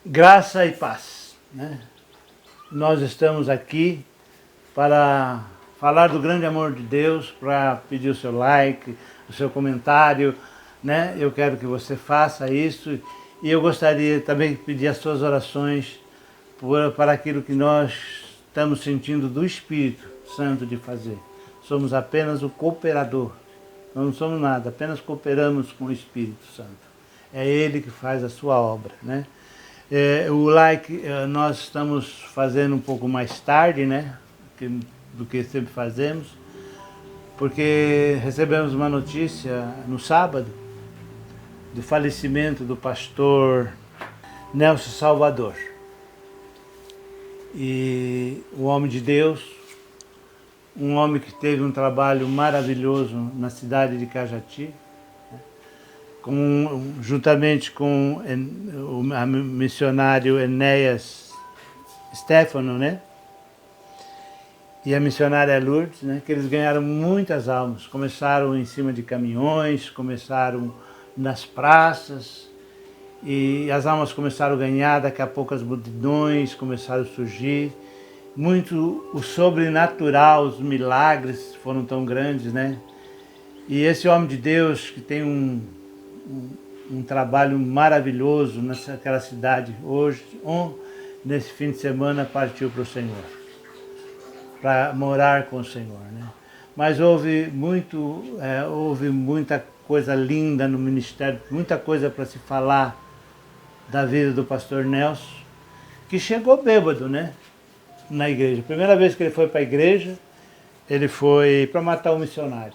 Graça e paz, né? Nós estamos aqui para falar do grande amor de Deus, para pedir o seu like, o seu comentário, né? Eu quero que você faça isso e eu gostaria também de pedir as suas orações para aquilo que nós estamos sentindo do Espírito Santo de fazer. Somos apenas o cooperador, nós não somos nada, apenas cooperamos com o Espírito Santo. É Ele que faz a sua obra, né? O like nós estamos fazendo um pouco mais tarde, né, do que sempre fazemos, porque recebemos uma notícia no sábado do falecimento do pastor Nelson Salvador. E um homem de Deus, um homem que teve um trabalho maravilhoso na cidade de Cajati, juntamente com o missionário Enéas Stefano, né? E a missionária Lourdes, né? Que eles ganharam muitas almas. Começaram em cima de caminhões, começaram nas praças, e as almas começaram a ganhar, daqui a pouco as multidões começaram a surgir. Muito o sobrenatural, os milagres foram tão grandes, né? E esse homem de Deus que tem um trabalho maravilhoso naquela cidade hoje, nesse fim de semana partiu para o Senhor, para morar com o Senhor, né? Mas houve muita coisa linda no ministério, muita coisa para se falar da vida do pastor Nelson, que chegou bêbado, né, na igreja. A primeira vez que ele foi para a igreja, ele foi para matar um missionário.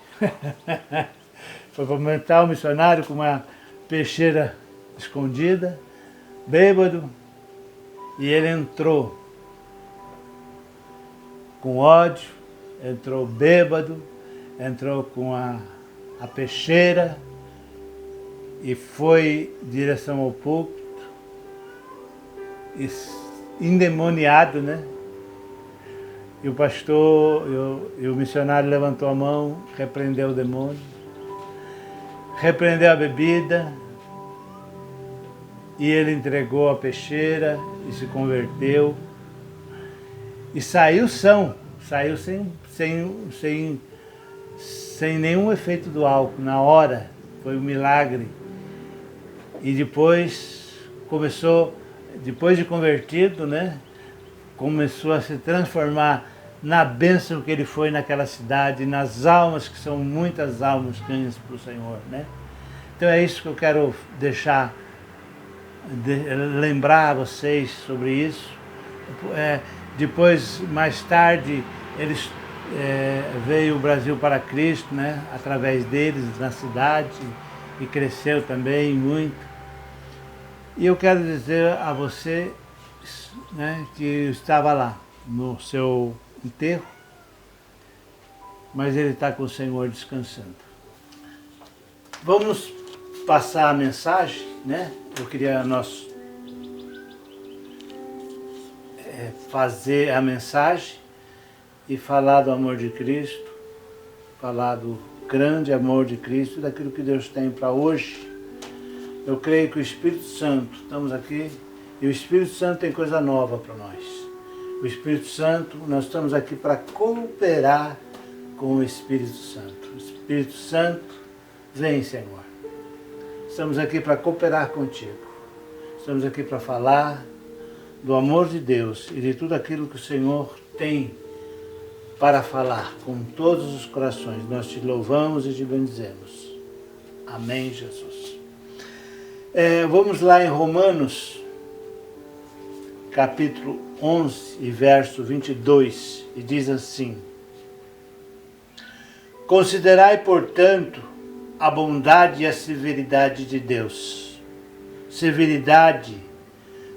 Foi para matar um missionário com uma peixeira escondida, bêbado, e ele entrou com ódio, entrou bêbado, entrou com a peixeira e foi em direção ao púlpito, endemoniado, né? E o pastor e o missionário levantou a mão, repreendeu o demônio, repreendeu a bebida, e ele entregou a peixeira e se converteu. E saiu são, saiu sem nenhum efeito do álcool, na hora, foi um milagre. E depois depois de convertido, né, começou a se transformar na bênção que ele foi naquela cidade, nas almas, que são muitas almas ganhas para o Senhor, né? Então é isso que eu quero lembrar a vocês sobre isso. Depois, mais tarde, veio o Brasil para Cristo, né, através deles na cidade, e cresceu também muito. E eu quero dizer a você, né, que eu estava lá no seu enterro, mas ele está com o Senhor descansando. Vamos passar a mensagem, né? Eu queria fazer a mensagem e falar do amor de Cristo, falar do grande amor de Cristo, daquilo que Deus tem para hoje. Eu creio que o Espírito Santo, estamos aqui, e o Espírito Santo tem coisa nova para nós. O Espírito Santo, nós estamos aqui para cooperar com o Espírito Santo. O Espírito Santo, vem, Senhor. Estamos aqui para cooperar contigo. Estamos aqui para falar do amor de Deus e de tudo aquilo que o Senhor tem para falar com todos os corações. Nós te louvamos e te bendizemos. Amém, Jesus. Vamos lá em Romanos, capítulo 11 e verso 22, e diz assim: Considerai, portanto, a bondade e a severidade de Deus. Severidade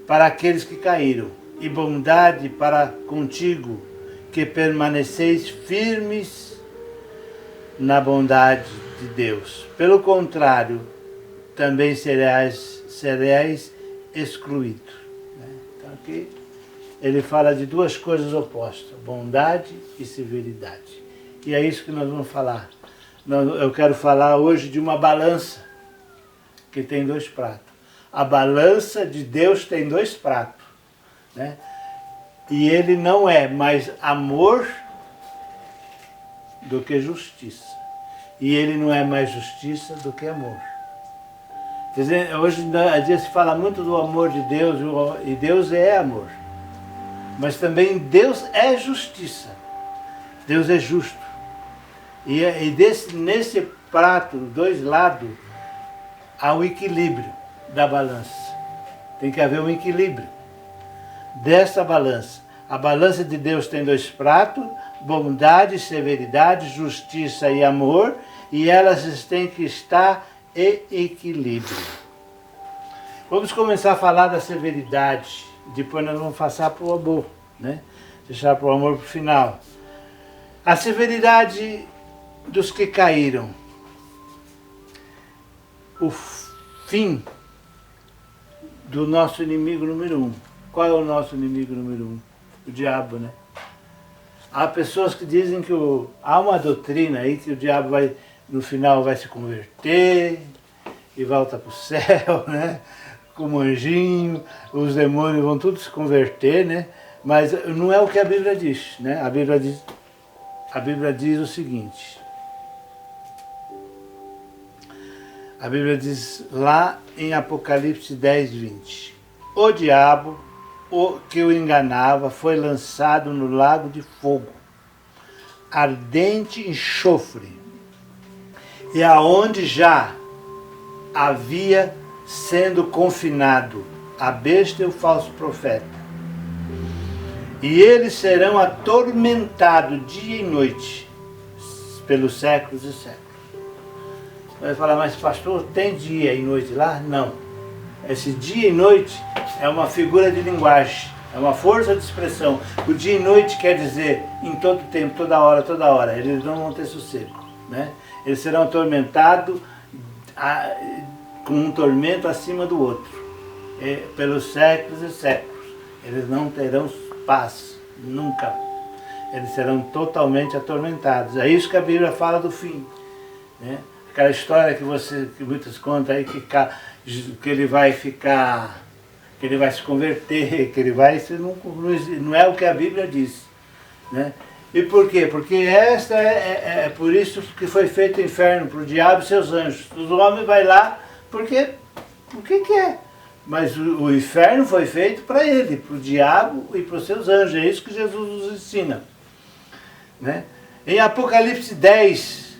para aqueles que caíram, e bondade para contigo, que permaneceis firmes na bondade de Deus. Pelo contrário, também sereis excluídos. Então aqui ele fala de duas coisas opostas, bondade e severidade. E é isso que nós vamos falar. Eu quero falar hoje de uma balança que tem dois pratos. A balança de Deus tem dois pratos, né? E ele não é mais amor do que justiça. E ele não é mais justiça do que amor. Quer dizer, hoje em dia se fala muito do amor de Deus, e Deus é amor. Mas também Deus é justiça. Deus é justo. E nesse prato, dois lados, há o equilíbrio da balança. Tem que haver um equilíbrio dessa balança. A balança de Deus tem dois pratos, bondade, severidade, justiça e amor, e elas têm que estar em equilíbrio. Vamos começar a falar da severidade, depois nós vamos passar para o amor, né? Deixar para o amor para o final. A severidade dos que caíram. O fim do nosso inimigo número 1. Qual é o nosso inimigo número 1? O diabo, né? Há pessoas que dizem que há uma doutrina aí que o diabo vai, no final vai se converter e volta para o céu, né? Como anjinho, os demônios vão todos se converter, né? Mas não é o que a Bíblia diz, né? A Bíblia diz o seguinte. A Bíblia diz lá em Apocalipse 10, 20. O diabo, o que o enganava, foi lançado no lago de fogo, ardente enxofre, e aonde já havia sendo confinado a besta e o falso profeta. E eles serão atormentados dia e noite, pelos séculos e séculos. Vai falar, mas pastor, tem dia e noite lá? Não. Esse dia e noite é uma figura de linguagem, é uma força de expressão. O dia e noite quer dizer em todo tempo, toda hora. Eles não vão ter sossego, né? Eles serão atormentados com um tormento acima do outro, pelos séculos e séculos. Eles não terão paz, nunca. Eles serão totalmente atormentados. É isso que a Bíblia fala do fim, né? Aquela história que muitos contam aí, que ele vai ficar, que ele vai se converter, que ele vai... Isso não é o que a Bíblia diz, né? E por quê? Porque esta é por isso que foi feito o inferno, para o diabo e seus anjos. Os homens vão lá porque quer. Mas o inferno foi feito para ele, para o diabo e para os seus anjos. É isso que Jesus nos ensina, né? Em Apocalipse 10,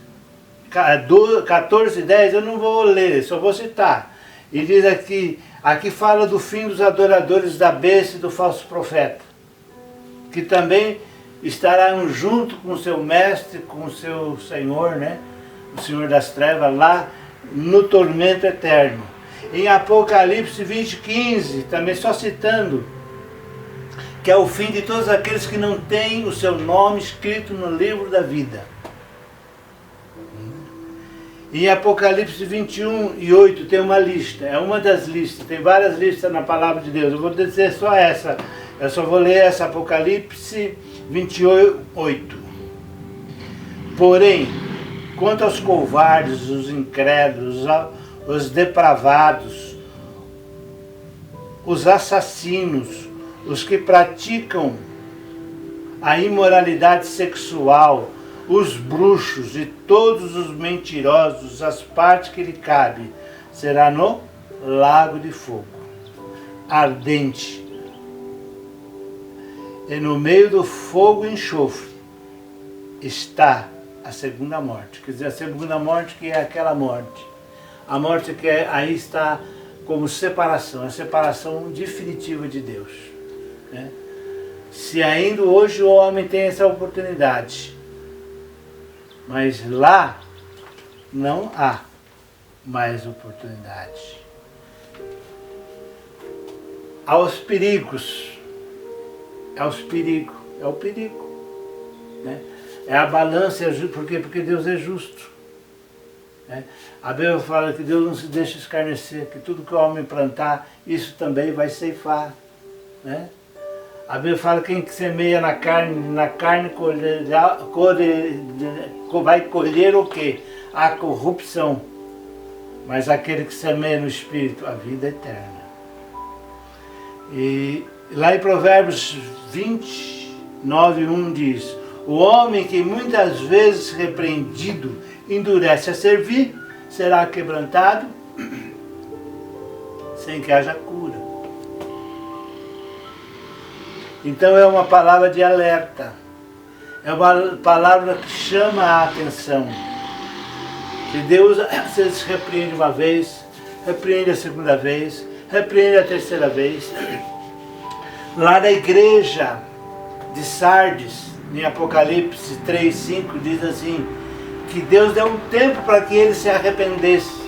14, 10, eu não vou ler, só vou citar. E diz aqui fala do fim dos adoradores da besta e do falso profeta, que também estarão junto com o seu mestre, com o seu Senhor, né? O Senhor das trevas, lá no tormento eterno. Em Apocalipse 20, 15, também só citando, que é o fim de todos aqueles que não têm o seu nome escrito no livro da vida. Em Apocalipse 21 e 8 tem uma lista, é uma das listas, tem várias listas na palavra de Deus. Eu vou dizer só essa, eu só vou ler essa, Apocalipse 28. Porém, quanto aos covardes, os incrédulos, os depravados, os assassinos, os que praticam a imoralidade sexual, os bruxos e todos os mentirosos, as partes que lhe cabem, será no lago de fogo, ardente. E no meio do fogo e enxofre está a segunda morte. Quer dizer, a segunda morte que é aquela morte. A morte que aí está como separação, a separação definitiva de Deus, né? Se ainda hoje o homem tem essa oportunidade, mas lá não há mais oportunidade. Aos perigos, é o perigo, né? É a balança, por quê? Porque Deus é justo, né? A Bíblia fala que Deus não se deixa escarnecer, que tudo que o homem plantar, isso também vai ceifar, né? A Bíblia fala que quem semeia na carne colherá, vai colher o quê? A corrupção. mas aquele que semeia no Espírito, a vida eterna. E lá em Provérbios 29:1 diz: o homem que muitas vezes repreendido endurece a servir, será quebrantado sem que haja cura. Então é uma palavra de alerta, é uma palavra que chama a atenção. Que Deus, se Ele se repreende uma vez, repreende a segunda vez, repreende a terceira vez. Lá na igreja de Sardes, em Apocalipse 3:5, diz assim, que Deus deu um tempo para que eles se arrependessem.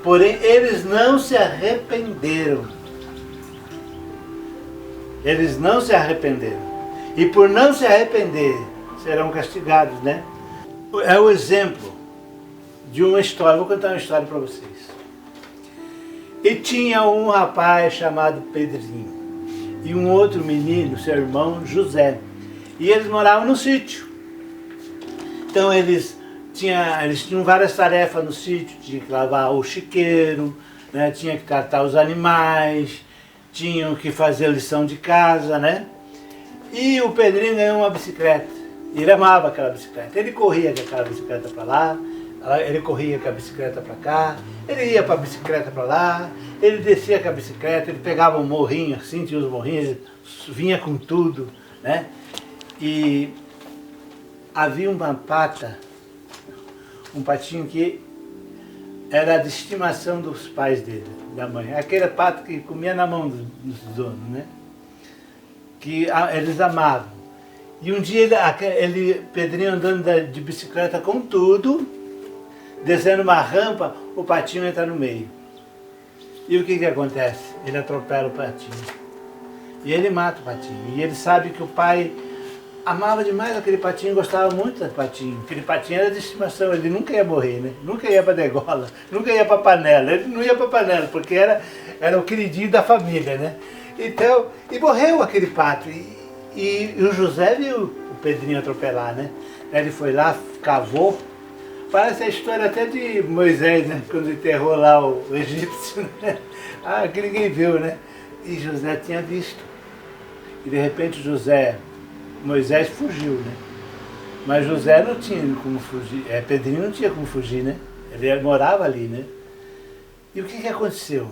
Porém, eles não se arrependeram. Eles não se arrependeram. E por não se arrepender, serão castigados, né? É o exemplo de uma história. Vou contar uma história para vocês. E tinha um rapaz chamado Pedrinho. E um outro menino, seu irmão José. E eles moravam no sítio. Então eles tinham várias tarefas no sítio. Tinha que lavar o chiqueiro, né? Tinha que tratar os animais, tinham que fazer a lição de casa, né? E o Pedrinho ganhou uma bicicleta. Ele amava aquela bicicleta. Ele corria com aquela bicicleta para lá, ele corria com a bicicleta para cá, ele ia para a bicicleta para lá, ele descia com a bicicleta, ele pegava um morrinho assim, tinha os morrinhos, ele vinha com tudo, né? E havia uma pata, um patinho que era de estimação dos pais dele, da mãe. Aquele pato que comia na mão dos donos, né? Que eles amavam. E um dia Pedrinho andando de bicicleta com tudo, descendo uma rampa, o patinho entra no meio. E o que acontece? Ele atropela o patinho. E ele mata o patinho. E ele sabe que o pai amava demais aquele patinho, gostava muito do patinho. Aquele patinho era de estimação, ele nunca ia morrer, né? Nunca ia para degola, nunca ia para panela. Ele não ia para panela, porque era o queridinho da família, né? Então, e morreu aquele pato. E o José viu o Pedrinho atropelar, né? Ele foi lá, cavou. Parece a história até de Moisés, né? Quando enterrou lá o egípcio, né? Ah, que ninguém viu, né? E José tinha visto. E de repente Moisés fugiu, né? Mas José não tinha como fugir. Pedrinho não tinha como fugir, né? Ele morava ali, né? E o que aconteceu?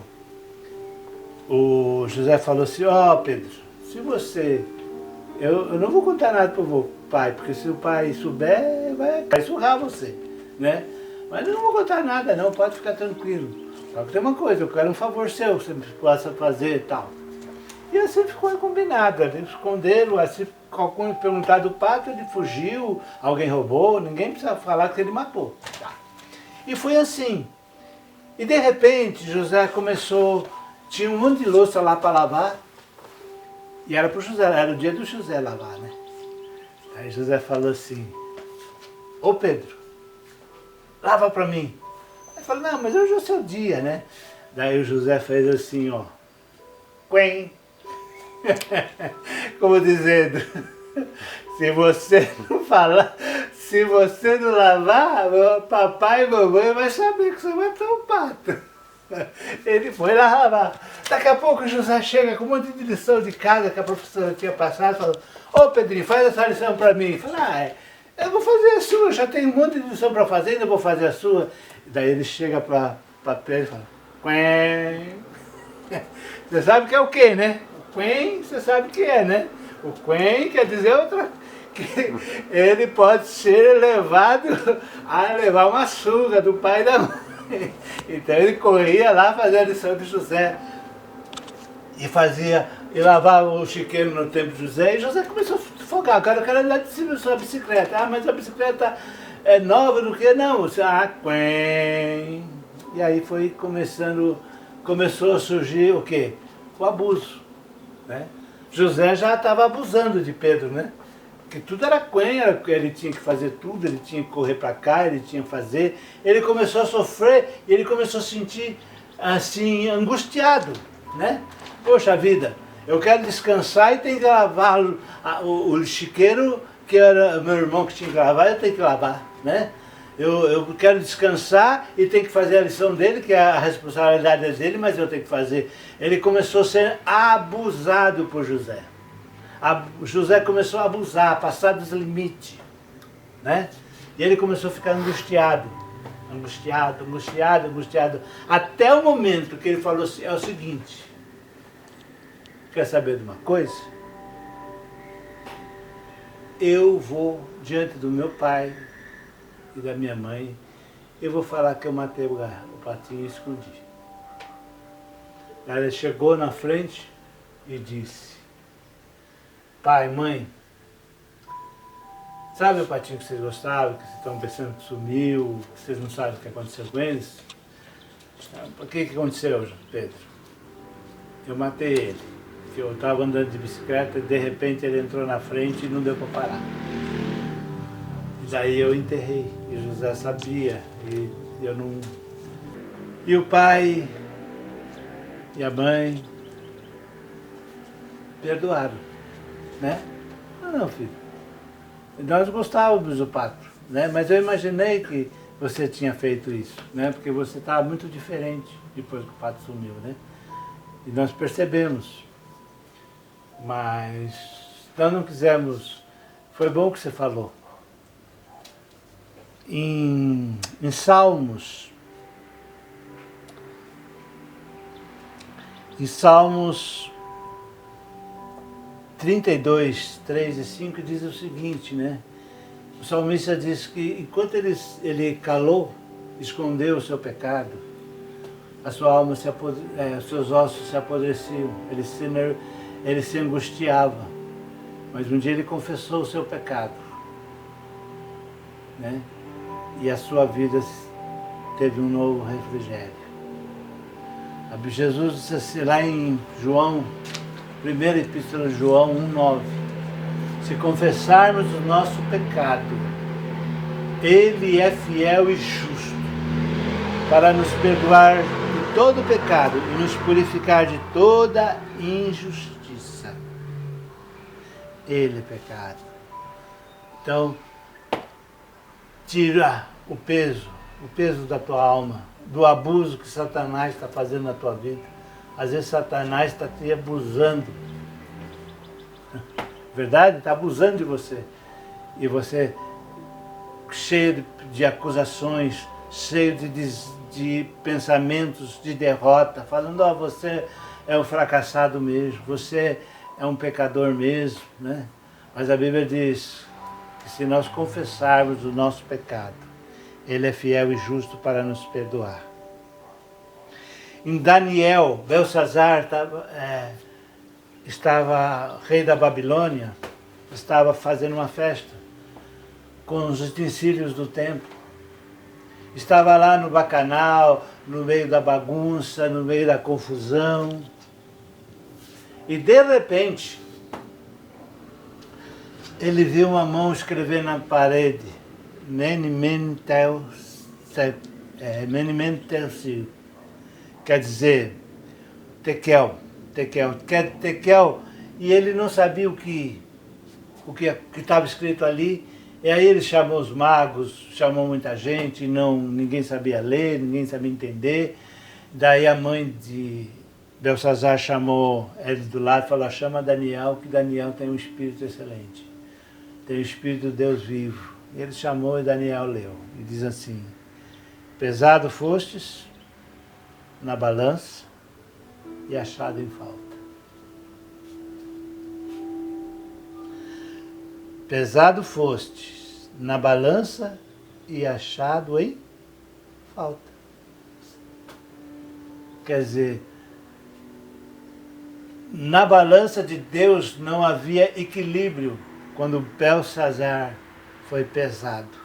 O José falou assim, ó Pedro, se você... Eu não vou contar nada para o pai, porque se o pai souber, vai surrar você, né? Mas eu não vou contar nada não, pode ficar tranquilo. Só que tem uma coisa, eu quero um favor seu, que você possa fazer e tal. E assim ficou combinado, eles esconderam, assim, alguém perguntar do pato, ele fugiu, alguém roubou, ninguém precisa falar que ele matou. Tá. E foi assim. E de repente José começou, tinha um monte de louça lá para lavar, e era pro José, era o dia do José lavar, né? Aí José falou assim, ô Pedro, lava para mim. Ele falou, não, mas hoje é o seu dia, né? Daí o José fez assim, ó, quen. Como dizendo, se você não falar, se você não lavar, papai e mamãe vai saber que você matou um pato. Ele foi lá lavar. Daqui a pouco o José chega com um monte de lição de casa que a professora tinha passado e falou, ô Pedrinho, faz essa lição para mim. Fala, eu vou fazer a sua, já tenho um monte de lição para fazer, ainda vou fazer a sua. Daí ele chega para Pedro e fala, quen. Você sabe que é o quê, né? Quen, você sabe o que é, né? O quen quer dizer outra, que ele pode ser levado a levar uma surra do pai e da mãe. Então ele corria lá fazer a lição de José e lavava o chiqueiro no tempo de José, e José começou a focar, agora eu quero andar de cima da sua bicicleta. Ah, mas a bicicleta é nova, não quer não? Quen. E aí começou a surgir o quê? O abuso, né? José já estava abusando de Pedro, né? Que tudo era quen, ele tinha que fazer tudo, ele tinha que correr para cá, ele tinha que fazer. Ele começou a sofrer e ele começou a se sentir assim, angustiado, né? Poxa vida, eu quero descansar e tenho que lavar o chiqueiro, que era meu irmão que tinha que lavar, eu tenho que lavar, né? Eu quero descansar e tenho que fazer a lição dele, que a responsabilidade é dele, mas eu tenho que fazer. Ele começou a ser abusado por José. José começou a abusar, a passar dos limites, né? E ele começou a ficar angustiado, até o momento que ele falou assim, é o seguinte: quer saber de uma coisa? Eu vou diante do meu pai e da minha mãe, eu vou falar que eu matei o patinho e escondi. Aí ele chegou na frente e disse: pai, mãe, sabe o patinho que vocês gostavam, que vocês estão pensando que sumiu, que vocês não sabem o que aconteceu com eles? O que aconteceu, Pedro? Eu matei ele. Eu estava andando de bicicleta e de repente ele entrou na frente e não deu para parar. E daí eu enterrei. E José sabia. E eu não... E o pai e a mãe perdoaram, né? Não, filho. Nós gostávamos do pato, né? Mas eu imaginei que você tinha feito isso, né? Porque você estava muito diferente depois que o pato sumiu, né? E nós percebemos. Mas nós não quisemos... Foi bom que você falou. Em Salmos 32, 3 e 5 diz o seguinte, né? O salmista diz que enquanto ele calou, escondeu o seu pecado, a sua alma os seus ossos se apodreciam, ele se angustiava, mas um dia ele confessou o seu pecado, né? E a sua vida teve um novo refrigério. Jesus disse assim, lá em João, primeira epístola de João 1,9: se confessarmos o nosso pecado, Ele é fiel e justo para nos perdoar de todo pecado e nos purificar de toda injustiça. Ele é pecado. Então, tira o peso da tua alma, do abuso que Satanás está fazendo na tua vida. Às vezes Satanás está te abusando. Verdade? Está abusando de você. E você, cheio de acusações, cheio de pensamentos de derrota, falando, ó, você é um fracassado mesmo, você é um pecador mesmo, né? Mas a Bíblia diz que se nós confessarmos o nosso pecado, Ele é fiel e justo para nos perdoar. Em Daniel, Belsazar estava rei da Babilônia, estava fazendo uma festa com os utensílios do templo. Estava lá no bacanal, no meio da bagunça, no meio da confusão. E de repente, ele viu uma mão escrever na parede: Mene Tekel, quer dizer, Tekel, e ele não sabia o que estava escrito ali. E aí ele chamou os magos, chamou muita gente, ninguém sabia ler, ninguém sabia entender. Daí a mãe de Belsazar chamou ele do lado e falou: chama Daniel, que Daniel tem um espírito excelente, tem o espírito de Deus vivo. Ele chamou e Daniel leu, e diz assim: pesado fostes na balança e achado em falta. Pesado fostes na balança e achado em falta. Quer dizer, na balança de Deus não havia equilíbrio quando Belsazar foi pesado.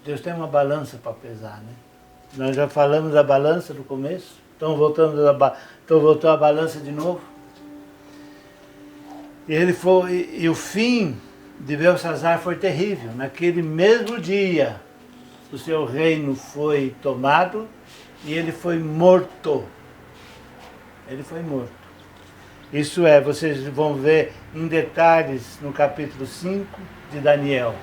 Deus tem uma balança para pesar, né? Nós já falamos da balança no começo, então voltando voltou a balança de novo. E o fim de Belsazar foi terrível. Naquele mesmo dia, o seu reino foi tomado e ele foi morto. Ele foi morto. Isso é, vocês vão ver em detalhes no capítulo 5 de Daniel.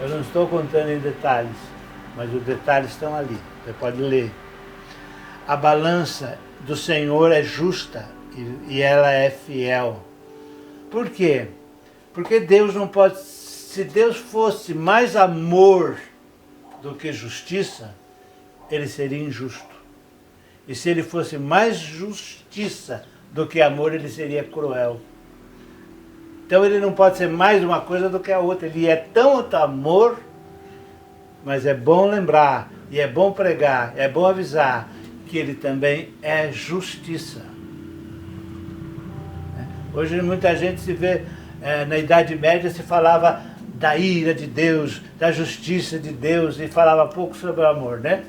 Eu não estou contando em detalhes, mas os detalhes estão ali, você pode ler. A balança do Senhor é justa e ela é fiel. Por quê? Porque Deus não pode... Se Deus fosse mais amor do que justiça, ele seria injusto. E se ele fosse mais justiça do que amor, ele seria cruel. Então ele não pode ser mais uma coisa do que a outra. Ele é tanto amor, mas é bom lembrar, e é bom pregar, é bom avisar, que ele também é justiça. Hoje muita gente se vê, na Idade Média se falava da ira de Deus, da justiça de Deus, e falava pouco sobre o amor, né?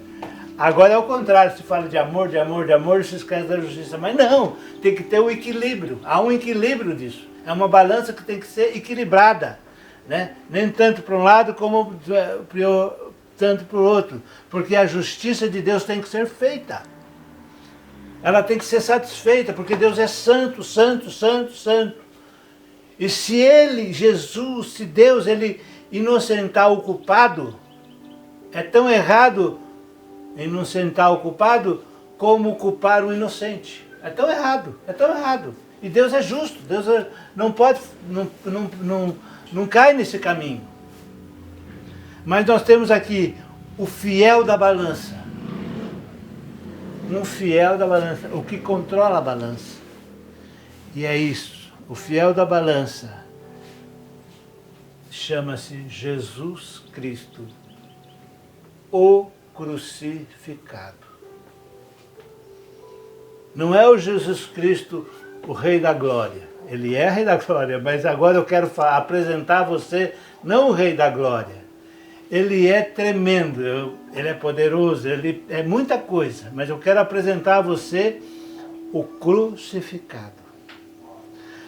Agora é o contrário, se fala de amor, e se esquece da justiça. Mas não, tem que ter um equilíbrio, há um equilíbrio disso. É uma balança que tem que ser equilibrada, né? Nem tanto para um lado como tanto para o outro, porque a justiça de Deus tem que ser feita. Ela tem que ser satisfeita, porque Deus é santo, santo, santo, santo. E se ele, Jesus, se Deus, ele inocentar o culpado, é tão errado inocentar o culpado como culpar o inocente. É tão errado, é tão errado. E Deus é justo, Deus não pode, não cai nesse caminho. Mas nós temos aqui o fiel da balança. Um fiel da balança, o que controla a balança. E é isso, o fiel da balança chama-se Jesus Cristo, o crucificado. Não é o Jesus Cristo o Rei da Glória. Ele é Rei da Glória, mas agora eu quero apresentar a você não o Rei da Glória. Ele é tremendo, ele é poderoso, ele é muita coisa, mas eu quero apresentar a você o crucificado.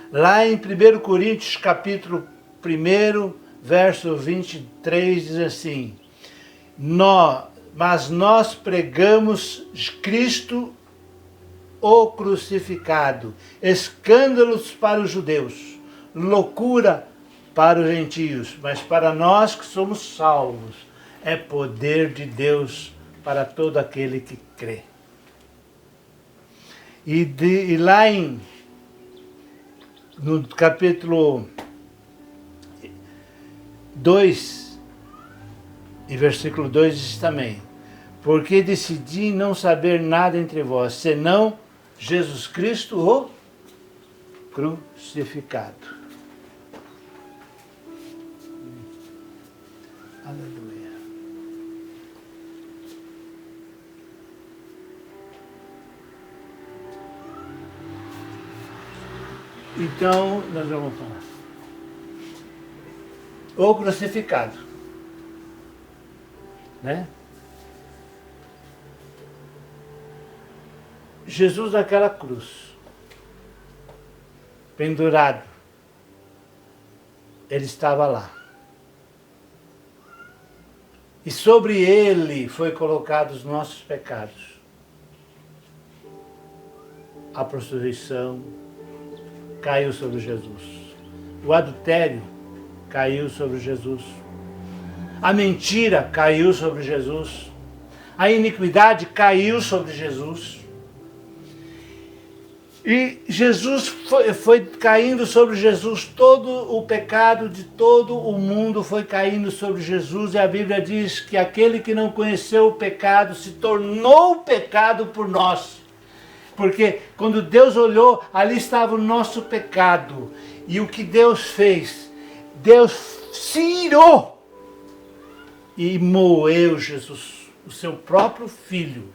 Lá em 1 Coríntios, capítulo 1, verso 23, diz assim: mas nós pregamos Cristo o crucificado, escândalos para os judeus, loucura para os gentios, mas para nós que somos salvos, é poder de Deus para todo aquele que crê. E lá no capítulo 2, e versículo 2 diz também: porque decidi não saber nada entre vós, senão Jesus Cristo o crucificado. Aleluia. Então, nós vamos falar. O crucificado. Né? Jesus naquela cruz, pendurado, ele estava lá. E sobre ele foi colocados os nossos pecados. A prostituição caiu sobre Jesus. O adultério caiu sobre Jesus. A mentira caiu sobre Jesus. A iniquidade caiu sobre Jesus. E Jesus foi caindo sobre Jesus, todo o pecado de todo o mundo foi caindo sobre Jesus, e a Bíblia diz que aquele que não conheceu o pecado se tornou pecado por nós. Porque quando Deus olhou, ali estava o nosso pecado. E o que Deus fez? Deus se irou e moeu Jesus, o seu próprio filho,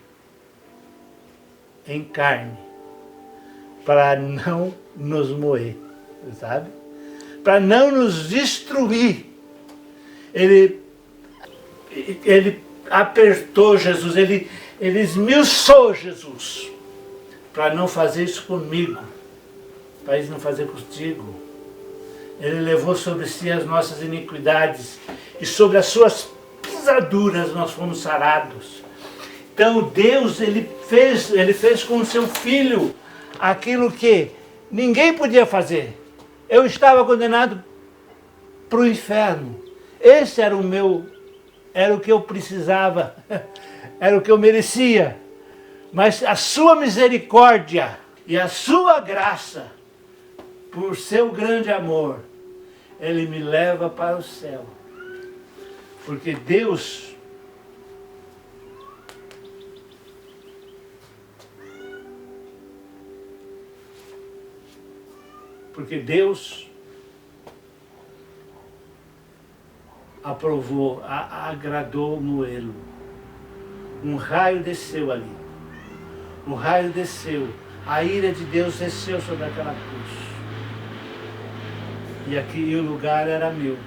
em carne, para não nos moer, sabe? Para não nos destruir. Ele apertou Jesus, ele esmiuçou Jesus, para não fazer isso comigo, para isso não fazer contigo. Ele levou sobre si as nossas iniquidades, e sobre as suas pisaduras nós fomos sarados. Então Deus, ele fez com o seu filho aquilo que ninguém podia fazer. Eu estava condenado para o inferno. Esse era o meu, era o que eu precisava, era o que eu merecia. Mas a sua misericórdia e a sua graça, por seu grande amor, Ele me leva para o céu. Porque Deus aprovou, agradou no Ele. Um raio desceu ali. O raio desceu. A ira de Deus desceu sobre aquela cruz. E aqui o lugar era meu.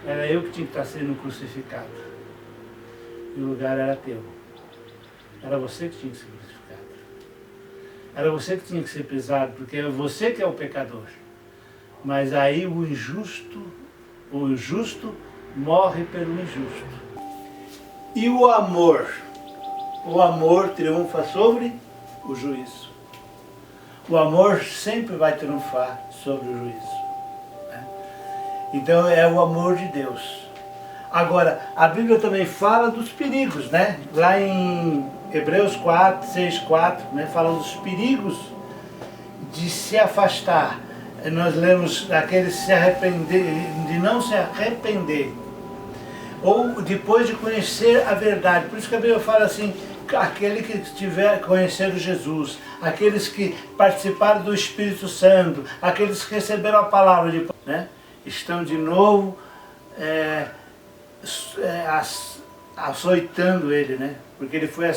Era eu que tinha que estar sendo crucificado. E o lugar era teu. Era você que tinha que ser crucificado. Era você que tinha que ser pesado, porque é você que é o pecador. Mas aí o justo morre pelo injusto. E o amor triunfa sobre o juízo. O amor sempre vai triunfar sobre o juízo. Né? Então é o amor de Deus. Agora, a Bíblia também fala dos perigos, né? Lá em Hebreus 6:4, né? Fala dos perigos de se afastar. Nós lemos aqueles se arrepender, de não se arrepender. Ou depois de conhecer a verdade. Por isso que a Bíblia fala assim, aquele que tiver conhecido Jesus, aqueles que participaram do Espírito Santo, aqueles que receberam a palavra, né? Estão de novo açoitando ele, né? Porque ele foi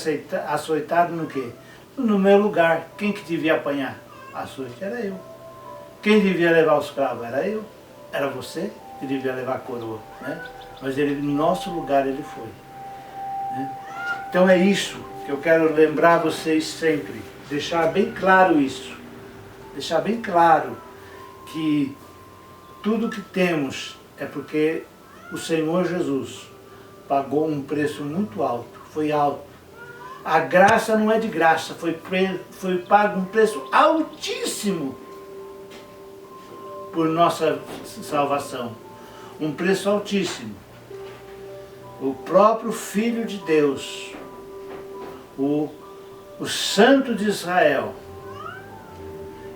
açoitado no quê? No meu lugar. Quem que devia apanhar? Açoite era eu. Quem devia levar os cravos? Era eu. Era você que devia levar a coroa, né? Mas ele, no nosso lugar ele foi. Né? Então é isso que eu quero lembrar vocês sempre. Deixar bem claro isso. Deixar bem claro que tudo que temos é porque o Senhor Jesus pagou um preço muito alto. Foi alto. A graça não é de graça. Foi pago um preço altíssimo por nossa salvação. Um preço altíssimo. O próprio Filho de Deus, o Santo de Israel,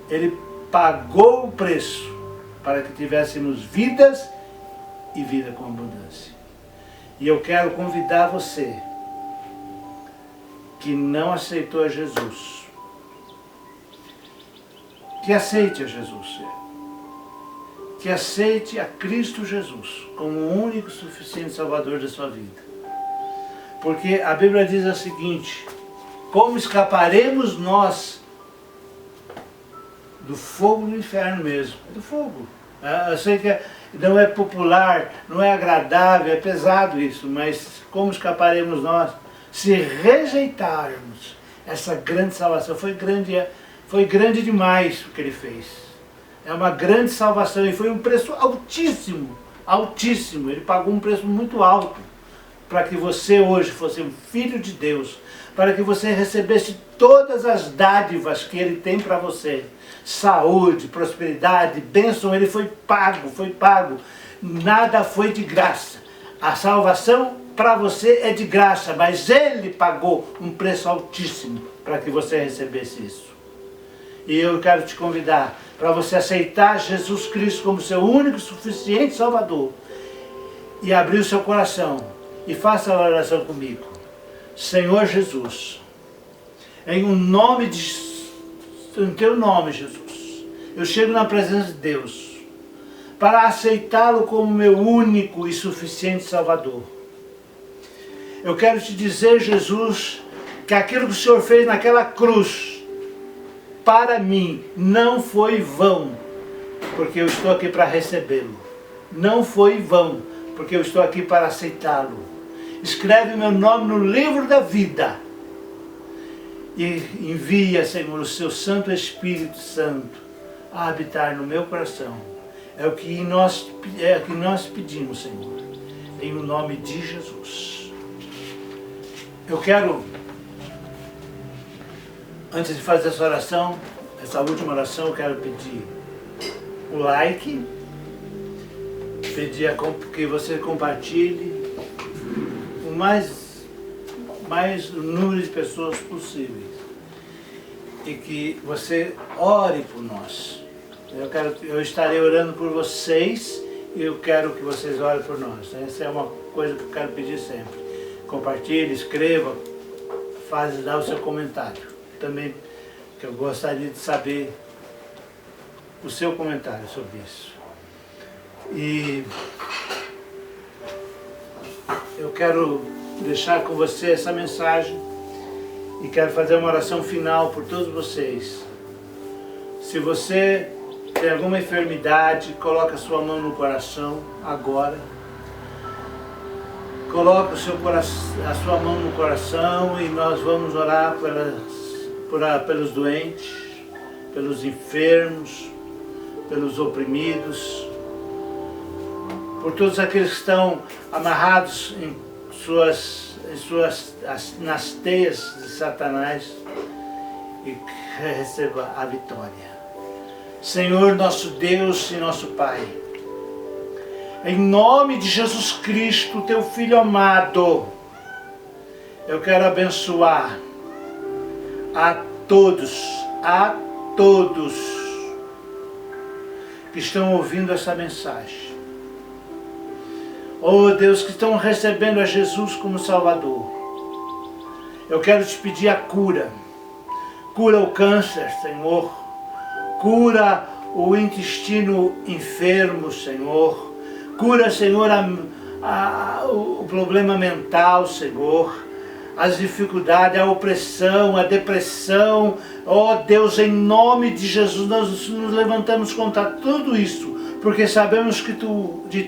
ele pagou o preço para que tivéssemos vidas e vida com abundância. E eu quero convidar você que não aceitou a Jesus, que aceite a Jesus, que aceite a Cristo Jesus como o único e suficiente Salvador da sua vida. Porque a Bíblia diz o seguinte: como escaparemos nós do fogo do inferno mesmo? Do fogo. Eu sei que não é popular, não é agradável, é pesado isso, mas como escaparemos nós se rejeitarmos essa grande salvação? Foi grande demais o que ele fez. É uma grande salvação e foi um preço altíssimo, altíssimo. Ele pagou um preço muito alto para que você hoje fosse um filho de Deus, para que você recebesse todas as dádivas que Ele tem para você. Saúde, prosperidade, bênção, Ele foi pago. Nada foi de graça. A salvação para você é de graça, mas Ele pagou um preço altíssimo para que você recebesse isso. E eu quero te convidar para você aceitar Jesus Cristo como seu único e suficiente Salvador e abrir o seu coração e faça a oração comigo. Senhor Jesus, em teu nome, Jesus, eu chego na presença de Deus para aceitá-lo como meu único e suficiente Salvador. Eu quero te dizer, Jesus, que aquilo que o Senhor fez naquela cruz para mim não foi vão, porque eu estou aqui para recebê-lo. Não foi vão, porque eu estou aqui para aceitá-lo. Escreve meu nome no livro da vida e envia, Senhor, o seu Santo Espírito Santo a habitar no meu coração. É o que nós pedimos, Senhor, em nome de Jesus. Eu quero, antes de fazer essa oração, essa última oração, eu quero pedir o like, pedir que você compartilhe o mais número de pessoas possíveis. E que você ore por nós. Eu estarei orando por vocês e eu quero que vocês orem por nós. Essa é uma coisa que eu quero pedir sempre. Compartilhe, escreva, dá o seu comentário. Também que eu gostaria de saber o seu comentário sobre isso. E eu quero deixar com você essa mensagem e quero fazer uma oração final por todos vocês. Se você tem alguma enfermidade, coloca a sua mão no coração agora. Coloca a sua mão no coração e nós vamos orar pelos doentes, pelos enfermos, pelos oprimidos, por todos aqueles que estão amarrados nas teias de Satanás e que receba a vitória. Senhor, nosso Deus e nosso Pai, em nome de Jesus Cristo, Teu Filho amado, eu quero abençoar a todos que estão ouvindo essa mensagem. Oh Deus, que estão recebendo a Jesus como Salvador. Eu quero te pedir a cura. Cura o câncer, Senhor. Cura o intestino enfermo, Senhor. Cura, Senhor, o problema mental, Senhor. As dificuldades, a opressão, a depressão. Oh Deus, em nome de Jesus, nós nos levantamos contra tudo isso. Porque sabemos que de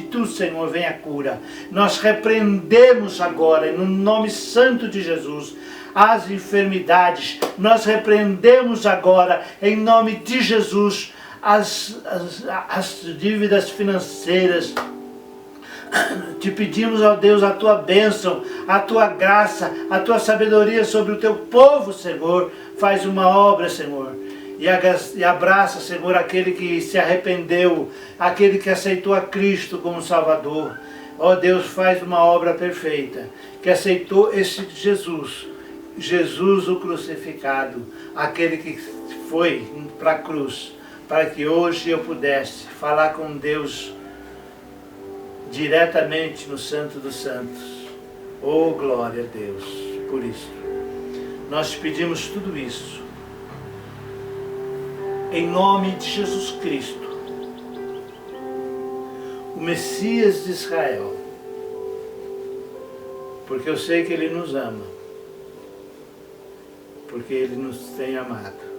tu, Senhor, vem a cura. Nós repreendemos agora, no nome santo de Jesus, as enfermidades. Nós repreendemos agora, em nome de Jesus, as dívidas financeiras. Te pedimos, ó Deus, a tua bênção, a tua graça, a tua sabedoria sobre o teu povo, Senhor. Faz uma obra, Senhor. E abraça, Senhor, aquele que se arrependeu, aquele que aceitou a Cristo como Salvador. Ó Deus, faz uma obra perfeita, que aceitou esse Jesus o crucificado, aquele que foi para a cruz, para que hoje eu pudesse falar com Deus diretamente no Santo dos Santos. Oh, glória a Deus por isso. Nós te pedimos tudo isso em nome de Jesus Cristo, o Messias de Israel, porque eu sei que Ele nos ama, porque Ele nos tem amado.